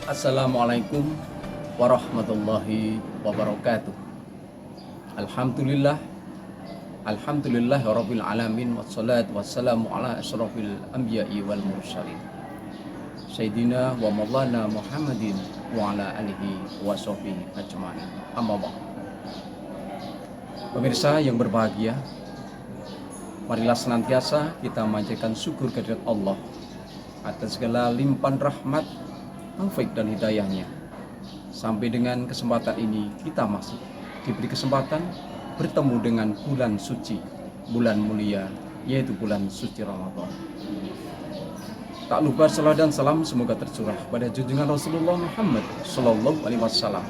Assalamualaikum warahmatullahi wabarakatuh. Alhamdulillah rabbil alamin, wassalatu wassalamu ala asyrafil anbiya'i wal mursalin Sayyidina wa maulana Muhammadin wa ala alihi wa sahbihi ajma'in. Amma ba'd. Pemirsa yang berbahagia, marilah senantiasa kita manjatkan syukur kehadirat Allah atas segala limpahan rahmat, taufik dan hidayahnya. Sampai dengan kesempatan ini kita masih diberi kesempatan bertemu dengan bulan suci, bulan mulia, yaitu bulan suci Ramadan. Tak lupa salawat dan salam semoga tercurah pada junjungan Rasulullah Muhammad Sallallahu Alaihi Wasallam.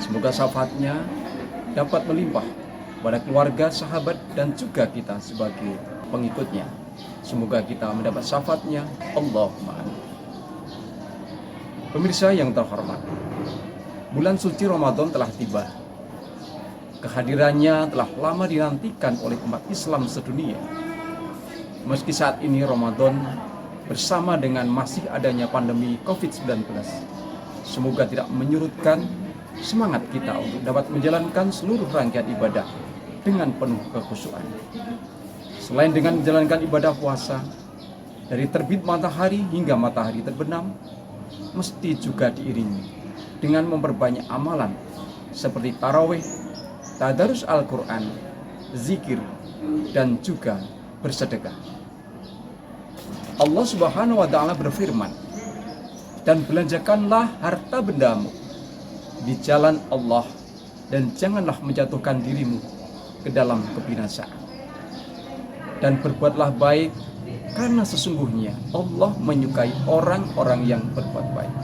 Semoga syafaatnya dapat melimpah pada keluarga, sahabat, dan juga kita sebagai pengikutnya. Semoga kita mendapat syafaatnya. Allahumma amin. Pemirsa yang terhormat, bulan suci Ramadan telah tiba. Kehadirannya telah lama dinantikan oleh umat Islam sedunia. Meski saat ini Ramadan bersama dengan masih adanya pandemi COVID-19, semoga tidak menyurutkan semangat kita untuk dapat menjalankan seluruh rangkaian ibadah dengan penuh kekhusyuan. Selain dengan menjalankan ibadah puasa, dari terbit matahari hingga matahari terbenam, mesti juga diiringi dengan memperbanyak amalan seperti tarawih, tadarus Al-Quran, zikir, dan juga bersedekah. Allah Subhanahu wa Ta'ala berfirman, "Dan belanjakanlah harta bendamu di jalan Allah, dan janganlah menjatuhkan dirimu ke dalam kebinasaan. Dan berbuatlah baik, karena sesungguhnya Allah menyukai orang-orang yang berbuat baik."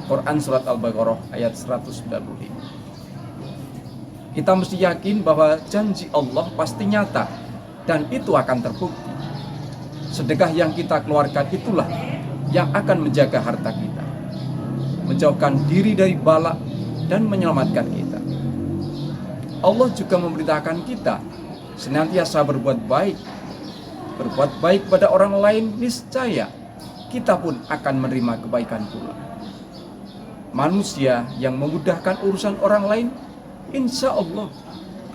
Quran Surat Al-Baqarah ayat 195. Kita mesti yakin bahwa janji Allah pasti nyata dan itu akan terbukti. Sedekah yang kita keluarkan itulah yang akan menjaga harta kita, menjauhkan diri dari bala dan menyelamatkan kita. Allah juga memerintahkan kita senantiasa berbuat baik pada orang lain, niscaya kita pun akan menerima kebaikan pula. Manusia yang memudahkan urusan orang lain, insya Allah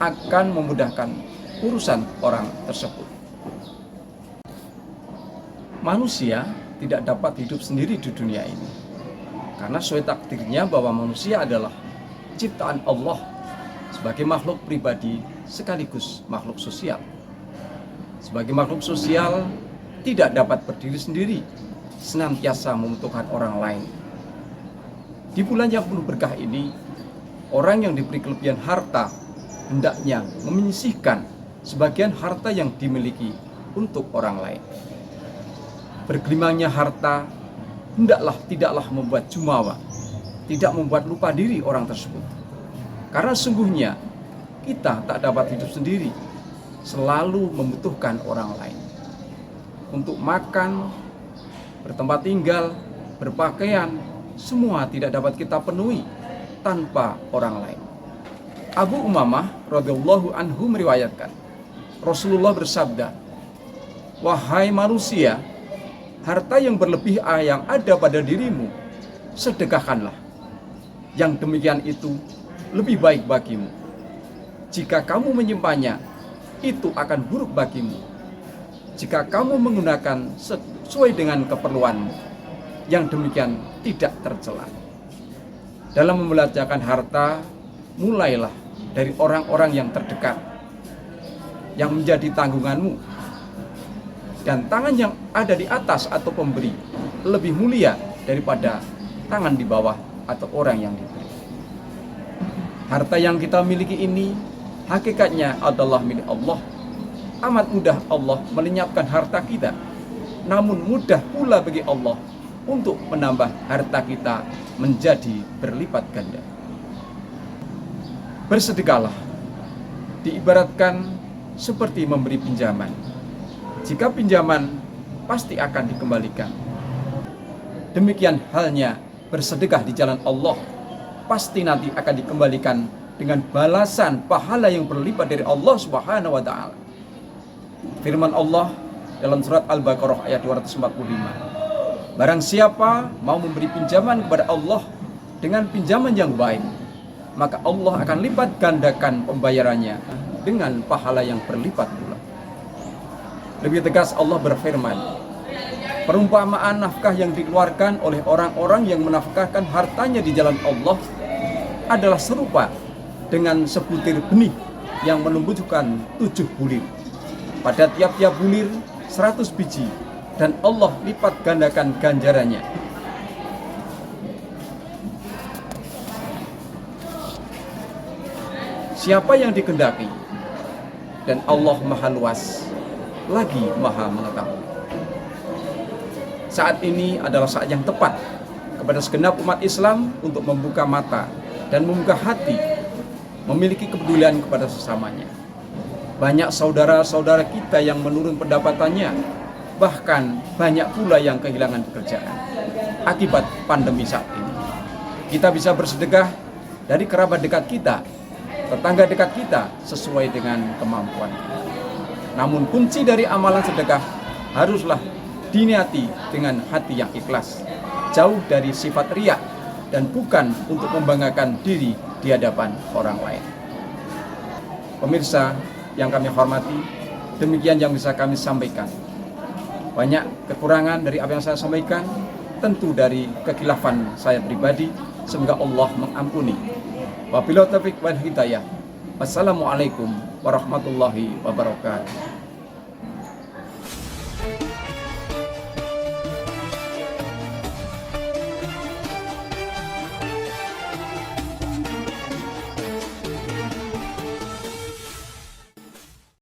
akan memudahkan urusan orang tersebut. Manusia tidak dapat hidup sendiri di dunia ini, karena sesuai takdirnya bahwa manusia adalah ciptaan Allah sebagai makhluk pribadi sekaligus makhluk sosial. Sebagai makhluk sosial tidak dapat berdiri sendiri, senantiasa membutuhkan orang lain. Di bulan yang penuh berkah ini, orang yang diberi kelebihan harta hendaknya menyisihkan sebagian harta yang dimiliki untuk orang lain. Bergelimangnya harta tidaklah membuat jumawa, tidak membuat lupa diri orang tersebut. Karena sungguhnya kita tak dapat hidup sendiri, selalu membutuhkan orang lain. Untuk makan, bertempat tinggal, berpakaian, semua tidak dapat kita penuhi tanpa orang lain. Abu Umamah radhiyallahu anhu meriwayatkan, Rasulullah bersabda, "Wahai manusia, harta yang berlebih yang ada pada dirimu, sedekahkanlah. Yang demikian itu lebih baik bagimu. Jika kamu menyimpannya, itu akan buruk bagimu. Jika kamu menggunakan sesuai dengan keperluanmu, yang demikian tidak tercela." Dalam membelanjakan harta, mulailah dari orang-orang yang terdekat, yang menjadi tanggunganmu. Dan tangan yang ada di atas atau pemberi lebih mulia daripada tangan di bawah atau orang yang diberi. Harta yang kita miliki ini hakikatnya adalah milik Allah. Amat mudah Allah melenyapkan harta kita, namun mudah pula bagi Allah untuk menambah harta kita menjadi berlipat ganda. Bersedekahlah diibaratkan seperti memberi pinjaman. Jika pinjaman pasti akan dikembalikan. Demikian halnya bersedekah di jalan Allah, pasti nanti akan dikembalikan dengan balasan pahala yang berlipat dari Allah Subhanahu wa Ta'ala. Firman Allah dalam surat Al-Baqarah ayat 245, Barang siapa mau memberi pinjaman kepada Allah dengan pinjaman yang baik, maka Allah akan lipat gandakan pembayarannya dengan pahala yang berlipat pula. Lebih tegas Allah berfirman, perumpamaan nafkah yang dikeluarkan oleh orang-orang yang menafkahkan hartanya di jalan Allah adalah serupa dengan sebutir benih yang menumbuhkan 7 bulir. Pada tiap-tiap bulir 100 biji, dan Allah lipat gandakan ganjarannya. Siapa yang dikehendaki, dan Allah maha luas lagi maha mengetahui. Saat ini adalah saat yang tepat kepada segenap umat Islam untuk membuka mata dan membuka hati, memiliki kepedulian kepada sesamanya. Banyak saudara-saudara kita yang menurun pendapatannya, bahkan banyak pula yang kehilangan pekerjaan akibat pandemi saat ini. Kita bisa bersedekah dari kerabat dekat kita, tetangga dekat kita, sesuai dengan kemampuan. Namun kunci dari amalan sedekah haruslah diniati dengan hati yang ikhlas, jauh dari sifat riya, dan bukan untuk membanggakan diri di hadapan orang lain. Pemirsa yang kami hormati, demikian yang bisa kami sampaikan. Banyak kekurangan dari apa yang saya sampaikan, tentu dari kekhilafan saya pribadi. Semoga Allah mengampuni. Wabillahi taufiq wal hidayah. Wassalamualaikum warahmatullahi wabarakatuh.